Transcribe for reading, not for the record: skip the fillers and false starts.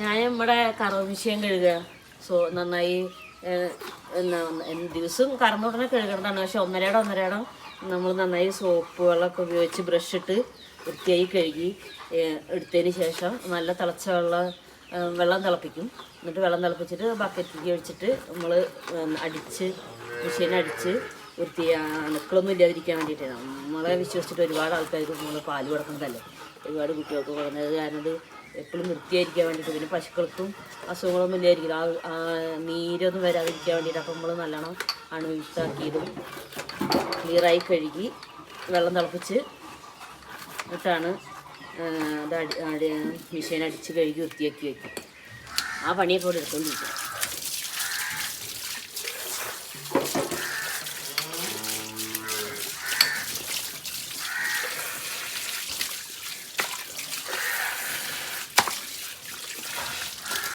ഞാൻ നമ്മുടെ കറവ് മിഷ്യൻ കഴുകുക. നന്നായി ദിവസവും കറന്നുടനെ കഴുകേണ്ടതാണ്. പക്ഷെ ഒന്നരയുടെ നമ്മൾ നന്നായി സോപ്പ് വെള്ളമൊക്കെ ഉപയോഗിച്ച് ബ്രഷ് ഇട്ട് വൃത്തിയായി കഴുകി എടുത്തതിന് ശേഷം നല്ല തിളച്ച വെള്ളം തിളപ്പിക്കും. എന്നിട്ട് വെള്ളം തിളപ്പിച്ചിട്ട് ബക്കറ്റിലേക്ക് ഒഴിച്ചിട്ട് നമ്മൾ മിഷ്യനെ അടിച്ച് അണുക്കളൊന്നും ഇല്ലാതിരിക്കാൻ വേണ്ടിയിട്ട്. നമ്മളെ വിശ്വസിച്ചിട്ട് ഒരുപാട് ആൾക്കാർക്ക് നമ്മൾ പാല് കൊടുക്കുന്നതല്ലേ, ഒരുപാട് കുട്ടികൾക്ക് കൊടുക്കുന്നത്. കാരണം ഇത് എപ്പോഴും വൃത്തിയായിരിക്കാൻ വേണ്ടിയിട്ട്, പിന്നെ പശുക്കൾക്കും അസുഖങ്ങളൊന്നും ഇല്ലായിരിക്കില്ല, നീരൊന്നും വരാതിരിക്കാൻ വേണ്ടിയിട്ട്. അപ്പം നമ്മൾ നല്ലോണം അണുവിത്താക്കിയതും ക്ലിയറായി കഴുകി വെള്ളം തിളപ്പിച്ച് എന്നിട്ടാണ് മിഷ്യൻ അടിച്ച് കഴുകി വൃത്തിയാക്കി വയ്ക്കും. ആ പണിയൊക്കെ ഇവിടെ എടുത്തുകൊണ്ടിരിക്കും.